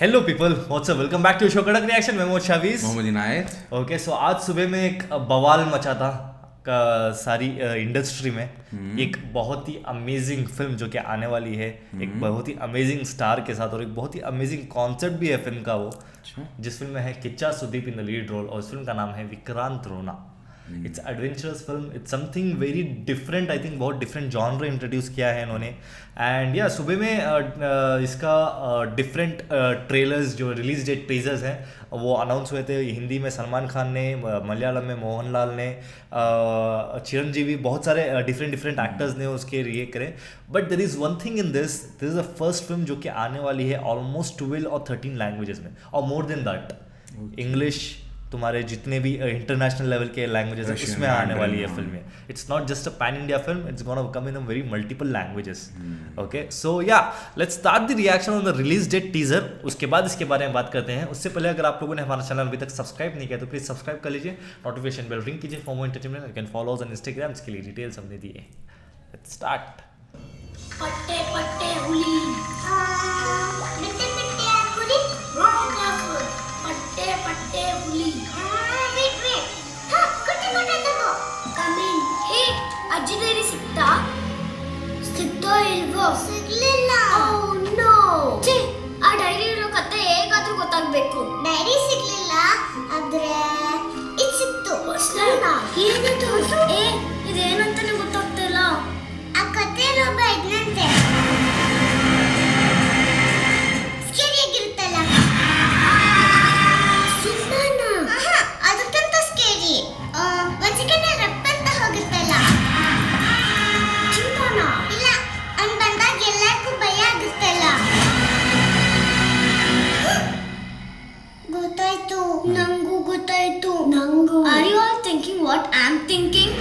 Hello people, what's up, welcome back to show Kadak reaction. मैं Mohammad Shaviz. Mohammad Inayat. Okay, so आज सुबह में एक बवाल मचा था का सारी इंडस्ट्री में। एक बहुत ही अमेजिंग फिल्म जो कि आने वाली है, एक बहुत ही अमेजिंग स्टार के साथ, और एक बहुत ही अमेजिंग कॉन्सेप्ट भी है फिल्म का वो, जिस फिल्म में है Kichcha Sudeep in the lead role, और उस फिल्म का नाम है Vikrant Rona. It's adventurous film, it's something very different. I think बहुत डिफरेंट जॉनर इंट्रोड्यूस किया है इन्होंने। एंड या सुबह में इसका डिफरेंट ट्रेलर्स जो रिलीज डेट टीजर्स हैं वो अनाउंस हुए थे। हिंदी में सलमान खान ने, मलयालम में मोहनलाल ने, चिरंजीवी, बहुत सारे डिफरेंट एक्टर्स ने उसके रिएक्ट करे। But there is one thing in this is the first film जो कि आने वाली है ऑलमोस्ट 12 और 13 लैंग्वेजेस में, और मोर देन दैट इंग्लिश, तुम्हारे जितने भी इंटरनेशनल लेवल के लैंग्वेजेस हैं उसमें आने वाली है फिल्म में। It's not just a pan India film, it's gonna come in a very multiple languages. Okay, so yeah let's start the reaction on the release date teaser. उसके बाद इसके बारे में बात करते हैं। उससे पहले अगर आप लोगों ने हमारा चैनल अभी तक सब्सक्राइब नहीं किया तो प्लीज सब्सक्राइब कर लीजिए, नोटिफिकेशन बेल रिंग कीजिए for more entertainment. You can follow us on Instagram, इसके लिए डिटेल्स हमने दी है। Let's start. पट्टे पट्टे हुली पिट्टे पिट्टे हुली रॉन्ग क्लास पट्टे पट्टे हुली वेट हाँ कुट्टे कुट्टे तगो कम इन हे ಅಜ್ಜಿದೇರಿ ಸಿಕ್ತೋ ಇಲ್ವೋ ಸಿಗ್ಲಿಲ್ಲ ಓ ನೋ ಛೀ ಆ ಡೈರಿ ಇರೋ ಕತೆ ಹೇಗಾದ್ರೂ ಗೊತ್ತಾಗಬೇಕು ಡೈರಿ ಸಿಗ್ಲಿಲ್ಲ ಆದ್ರೆ ಇದು ಸಿಕ್ತು ಏನದು ಇದೇನಂತಾನೆ ಗೊತ್ತಾಗ್ತಾ ಇಲ್ಲ ಆ ಕತೆ ಒಬ್ಬ ಇದ್ನಂತೆ ಸ್ಕೇರಿಯಾಗಿರುತ್ತಲ್ಲ ಸುಮ್ಮನ ಅದಕ್ಕಿಂತ ಸ್ಕೇರಿ ಒಂದ್ ಸೆಕೆಂಡ್ ರಪ್ಪಂತ ಹೋಗುತ್ತಲ್ಲ ಚಿಂತಾನ ಇಲ್ಲ ಅವ್ನು ಬಂದಾಗ ಎಲ್ಲರಿಗೂ ಭಯ ಆಗುತ್ತಲ್ಲ ಗೊತ್ತಾಯ್ತು ನಂಗೂ ಗೊತ್ತಾಯ್ತು ನಂಗೂ are you all thinking what I am thinking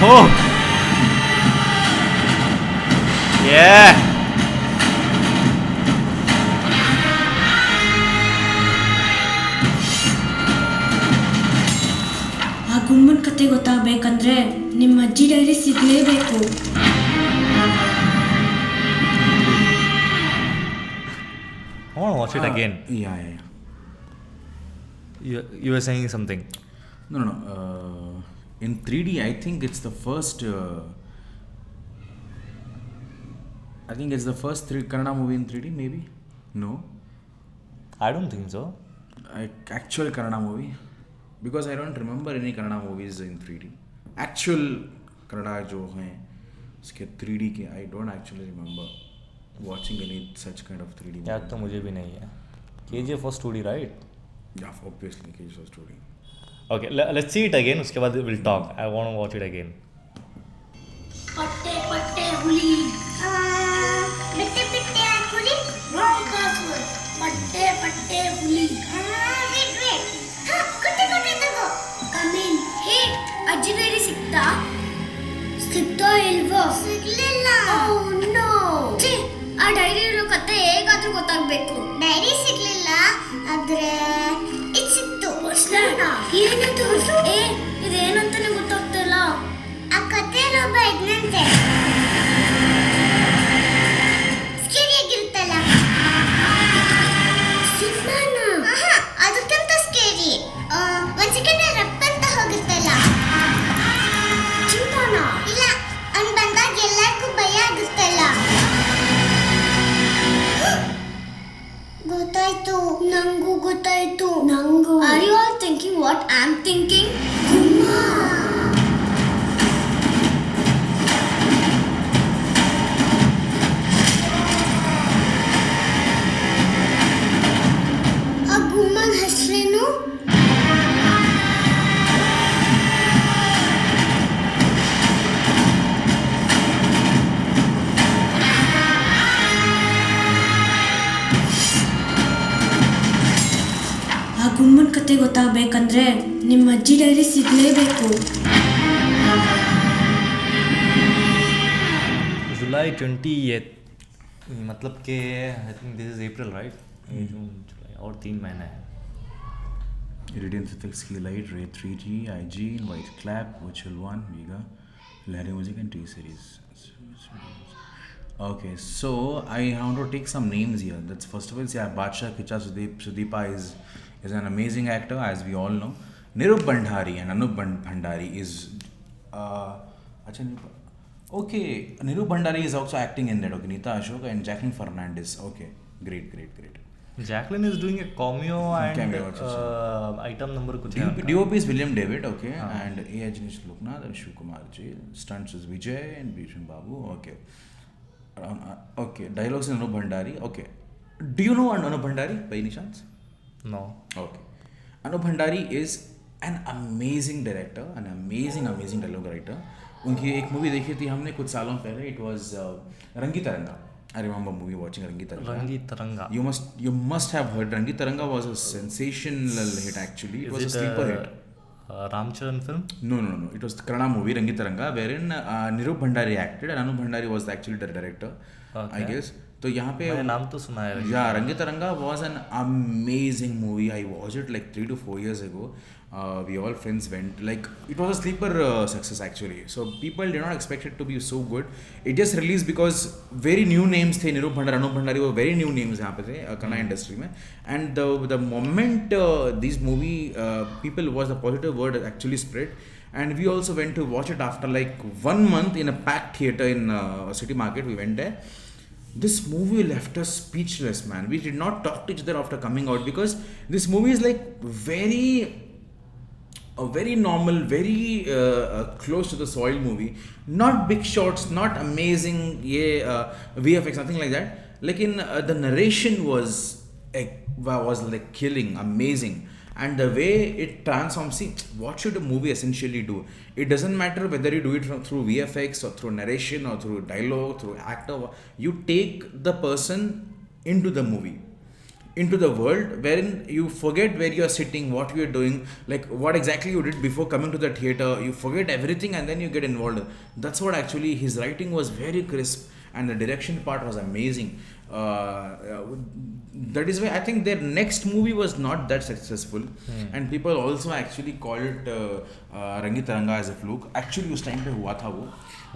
Oh! Yeah! ಆ ಗುಮ್ಮನ್ ಕತೆ ಗೊತ್ತಾಗಬೇಕಂದ್ರೆ ನಿಮ್ಮ ಅಜ್ಜಿ ಡೈರಿ ಸಿಗಲೇಬೇಕು. I want to watch it again. Yeah. You were saying something. No. In 3D, I think it's the first. I think it's the first Kannada movie in 3D. Maybe. No. I don't think so. Actual Kannada movie, because I don't remember any Kannada movies in 3D. Actual Kannada जो हैं उसके 3D के I don't actually remember watching any such kind of 3D movie. याद तो मुझे भी नहीं है. KGF was 2D, right? Yeah, obviously KGF was 2D. Okay, let's see it again. उसके बाद we'll talk. I want to watch it again. पट्टे पट्टे हुली पिट्टे पिट्टे हुली रॉन्ग क्लास पट्टे पट्टे हुली वेट हाँ कुट्टे कुट्टे तगो कम इन हे ಅಜ್ಜಿದೇರಿ ಸಿಕ್ತೋ ಇಲ್ವೋ ಸಿಗ್ಲಿಲ್ಲ ಓ ನೋ ಛೀ ಆ ಡೈರಿ ಇರೋ ಕತೆ ಹೇಗಾದ್ರೂ ಗೊತ್ತಾಗಬೇಕು ಡೈರಿ ಸಿಗ್ಲಿಲ್ಲ ಆದ್ರೆ ಇದು ಸಿಕ್ತು ಏನದು ಇದೇನಂತಾನೆ ಗೊತ್ತಾಗ್ತಾ ಇಲ್ಲ ಆ ಕತೆ ಒಬ್ಬ ಇದ್ನಂತೆ ಸ್ಕೇರಿಯಾಗಿರುತ್ತಲ್ಲ ಸುಮ್ಮನ ಅದಕ್ಕಿಂತ ಸ್ಕೇರಿ ಒಂದ್ ಸೆಕೆಂಡ್ ರಪ್ಪಂತ ಹೋಗುತ್ತಲ್ಲ ಚಿಂತಾನ ಇಲ್ಲ ಅವ್ನು ಬಂದಾಗ ಎಲ್ಲರಿಗೂ ಭಯ ಆಗುತ್ತಲ್ಲ ಗೊತ್ತಾಯ್ತು ನಂಗೂ ಗೊತ್ತಾಯ್ತು ನಂಗೂ are you all thinking what I am thinking ಆ ಗುಮ್ಮನ್ ಹೆಸರೇನು ಆ ಗುಮ್ಮನ್ ಕತೆ ಗೊತ್ತಾಗಬೇಕಂದ್ರೆ ನಿಮ್ಮ ಅಜ್ಜಿ ಡೈರಿ ಸಿಗಲೇಬೇಕು. July 20th, मतलब कि I think this is April, right? June, जुलाई, और 3 महीने हैं. Radiant Effects Keylight, Ray 3G, IG, White Clap, Virtual One, Mega, Larry Music and T-Series. Okay, so I want to take some names here. That's first of all, yeah, Badshah Kicha Sudeepa is an amazing actor, as we all know. Nirup Bhandari and Anup Bhandari is okay. Nirup Bhandari is also acting in that. Okay, Neeta Ashok and Jacqueline Fernandez. Okay, great. Jacqueline is doing a cameo and Cameo, अच्छा. item number कुछ है. DOP is William David, okay, and A. Ajnish Loknath and Shiv Kumar J. Stunts is Vijay and Bhisham Babu. Okay. Okay. Dialogues in Anup Bhandari. Okay. Do you know Anup Bhandari by any chance? No. Okay. Anup Bhandari is an amazing director, an amazing dialogue writer. उनकी एक movie देखी थी हमने कुछ सालों पहले. It was Rangi Taranga. I remember movie watching Rangi Taranga. Rangi Taranga. You must have heard. Rangi Taranga was a sensational hit actually. It was a sleeper hit. Ramcharan film? No. It was the Kannada movie Rangi Taranga, wherein Nirup Bhandari acted and Anup Bhandari was actually the director. Okay. I guess. तो यहाँ पे मैंने नाम तो सुना है. Yeah, Rangi Taranga was an amazing movie. I watched it like 3 to 4 years ago. We all friends went. Like it was a sleeper success actually. So people did not expect it to be so good. It just released because very new names थे. Nirup Bhandari, Anup Bhandari were very new names यहाँ पे थे Kannada industry में. And the moment these movie people watched, the positive word actually spread. And we also went to watch it after like 1 month in a packed theater in City Market. We went there. This movie left us speechless, man. We did not talk to each other after coming out because this movie is like very normal, very close to the soil movie. Not big shots, not amazing VFX, nothing like that. Like the narration was like killing, amazing. And the way it transforms, see, what should a movie essentially do? It doesn't matter whether you do it through VFX or through narration or through dialogue, through actor. You take the person into the movie, into the world, wherein you forget where you are sitting, what you are doing, like what exactly you did before coming to the theater. You forget everything and then you get involved. That's what actually his writing was very crisp and the direction part was amazing. That is why I think their next movie was not that successful, and people also actually called it Rangi Taranga as a fluke. Actually उस time पे हुआ था वो.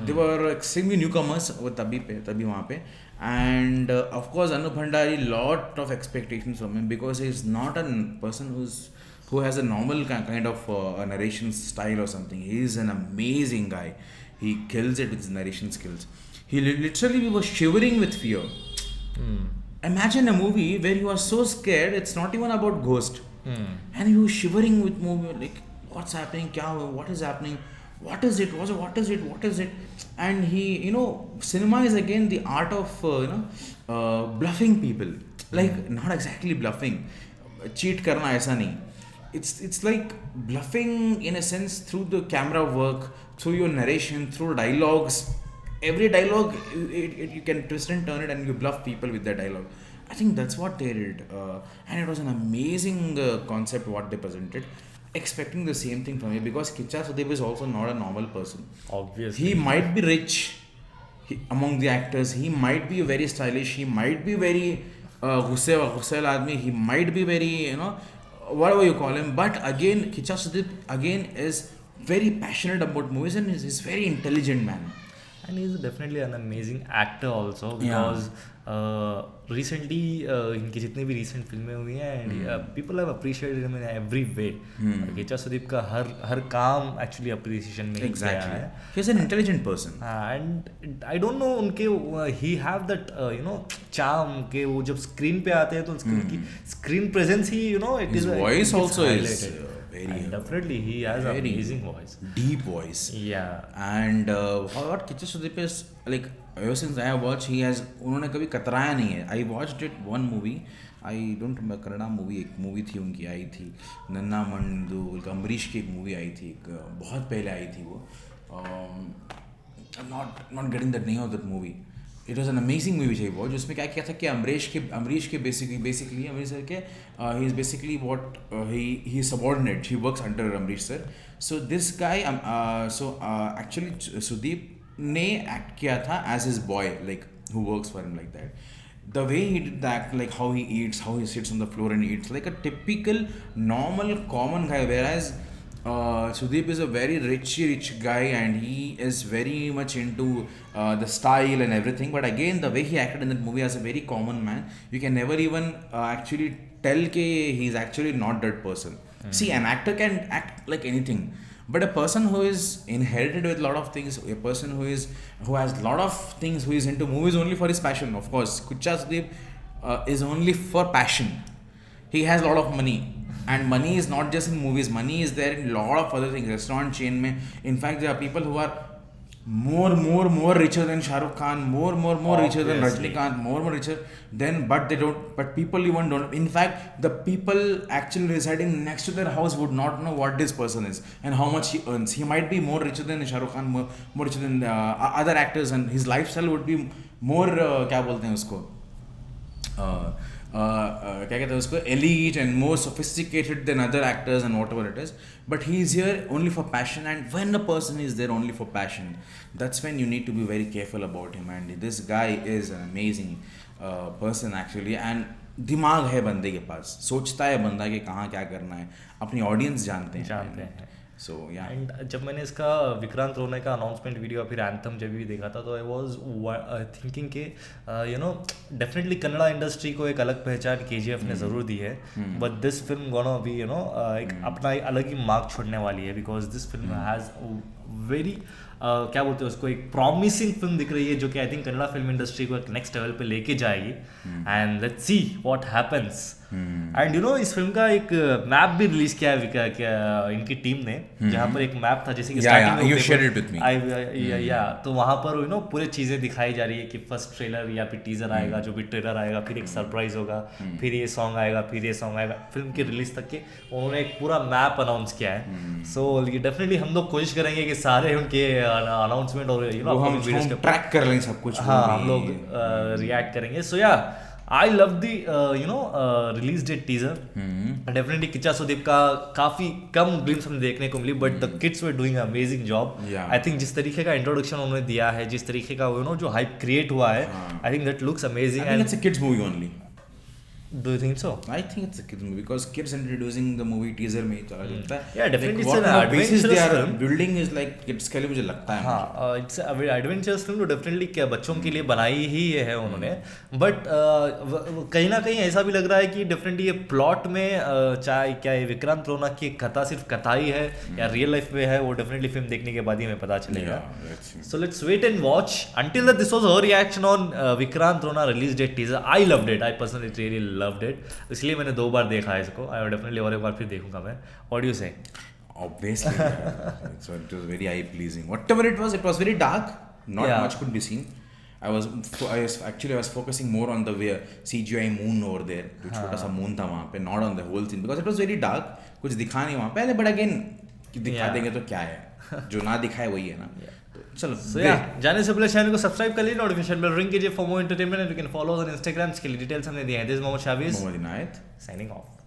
They were extremely newcomers वो तभी वहाँ पे, and of course Anup Bhandari, lot of expectations from him because he is not a person who has a normal kind of narration style or something. He is an amazing guy. He kills it with his narration skills. He literally was shivering with fear. Imagine a movie where you are so scared, it's not even about ghost, and you shivering with movie like what's happening, what is happening, what is it, and he, cinema is again the art of bluffing people, like not exactly bluffing, cheat karna aisa nahi. It's like bluffing in a sense through the camera work, through your narration, through dialogues. Every dialogue, you can twist and turn it and you bluff people with that dialogue. I think that's what they did. And it was an amazing concept what they presented. Expecting the same thing from me because Kicha Sudeep is also not a normal person. Obviously. He might be rich among the actors. He might be very stylish. He might be very Hussail Admi. He might be very, whatever you call him. But again, Kicha Sudeep again is very passionate about movies and he's a very intelligent man. And he's definitely an amazing actor also because recently इनकी जितनी भी recent फिल्में हुई हैं and people have appreciated him in every way. Kicha Sudeep का हर काम actually appreciation में गया है. He's an intelligent person. And I don't know उनके he have that charm के वो जब screen पे आते हैं तो उनकी screen presence he His voice also is and definitely he has an amazing voice, deep voice. Yeah. And what Kicha Sudeep is like, ever since I have watched, उन्होंने कभी कतराया नहीं है. I watched it one movie. I don't remember, Kannada movie, एक movie थी उनकी आई थी नन्ना mandu, Ambarish की एक movie आई थी, बहुत पहले आई थी वो. I'm not getting the name of that movie. It was an amazing movie which I watched. जिसमें क्या किया था कि अमरीश के basically अमरीश sir के he is basically what he is subordinate. He works under Amrish sir. So this guy actually Sudeep ने act किया था as his boy, like who works for him like that. the way he did that, like how he eats, how he sits on the floor and eats, like a typical normal common guy, whereas Sudeep is a very rich guy and he is very much into the style and everything. But again, the way he acted in that movie as a very common man, you can never even actually tell that he's actually not that person. See, an actor can act like anything, but a person who is inherited with a lot of things, a person who has a lot of things, who is into movies only for his passion. Of course, Kucha Sudeep is only for passion. He has a lot of money. And money is not just in movies, money is there in a lot of other things. Restaurant chain mein, in fact, there are people who are more richer than Shah Rukh Khan, more richer than Rajnikant, more richer than, but people even don't. In fact, the people actually residing next to their house would not know what this person is and how much he earns. He might be more richer than Shah Rukh Khan, more richer than other actors, and his lifestyle would be more, क्या बोलते हैं उसको, क्या कहते हैं उसको, elite and more sophisticated than other actors and whatever it is. But he is here only for passion, and when a person is there only for passion, that's when you need to be very careful about him. And this guy is an amazing person actually, and दिमाग है बंदे के पास, सोचता है बंदा कि कहाँ क्या करना है, अपनी ऑडियंस जानते हैं. So yeah. एंड जब मैंने इसका विक्रांत रोने का अनाउंसमेंट वीडियो फिर एंथम जब भी देखा था, तो आई वाज थिंकिंग कि डेफिनेटली कन्नड़ा इंडस्ट्री को एक अलग पहचान KGF ने ज़रूर दी है, but this film gonna be एक अपना एक अलग ही मार्क छोड़ने वाली है, because this film has very क्या बोलते हैं उसको, एक प्रॉमिसिंग फिल्म दिख रही है जो कि I think Kannada film industry को एक नेक्स्ट लेवल पे लेके जाएगी. And let's see what happens. And इस फिल्म का एक मैप भी रिलीज किया है इनकी टीम ने, जहाँ पर एक मैप था जैसे कि तो वहाँ पर पूरे चीज़ें दिखाई जा रही है कि फर्स्ट ट्रेलर या फिर टीजर आएगा, जो भी ट्रेलर आएगा, फिर एक सरप्राइज होगा, फिर ये सॉन्ग आएगा, फिर ये सॉन्ग आएगा. फिल्म के रिलीज तक के उन्होंने एक पूरा मैप अनाउंस किया है. सो डेफिनेटली हम लोग कोशिश करेंगे कि सारे उनके अनाउंसमेंट और ट्रैक कर लेंगे सब कुछ. हाँ, हम लोग रिएक्ट करेंगे. सो या I love the release date teaser. Definitely Kichcha Sudeep का काफी कम ग्लिम्स हमें देखने को मिली, but the kids were doing an amazing job. I think जिस तरीके का इंट्रोडक्शन उन्होंने दिया है, जिस तरीके का जो हाइप क्रिएट हुआ है, I think that looks amazing. I think it's a kids movie only. Do you think so? I think it's a kids movie because kids introducing the movie teaser में चला जाता है. Yeah, definitely like, it's an adventurous they are film. building is like kids के लिए मुझे लगता है. हाँ, it's an adventurous film तो definitely क्या बच्चों के लिए बनाई ही है उन्होंने. But कहीं ना कहीं ऐसा भी लग रहा है कि definitely ये plot में चाहे क्या ये विक्रांत रोना की कथा सिर्फ कथा ही है या रियल लाइफ में है, वो definitely film देखने के बाद ही हमें पता चलेगा. So let's wait and watch. Until that, this was her reaction on Vikrant रोना release date teaser. I loved it. I personally really loved it. इसलिए मैंने 2 बार देखा है इसको. I will definitely और एक बार फिर देखूंगा मैं. What do you say? Obviously, so it was very eye pleasing. Whatever it was very dark. Not much could be seen. I was focusing more on the CGI moon over there. जो छोटा सा moon था वहाँ पे, not on the whole scene because it was very dark. कुछ दिखा नहीं वहाँ पहले, but again दिखा देंगे तो क्या है, जो ना दिखाए वही है ना. चलो जाने से पहले चैनल को सब्सक्राइब कर लीजिए, नोटिफिकेशन बेल रिंग कीजिए for more entertainment, and you can follow us on Instagram. इसके लिए डिटेल्स हमने दिए हैं. This Mohammad Shaviz, Mohammad Inayat signing of.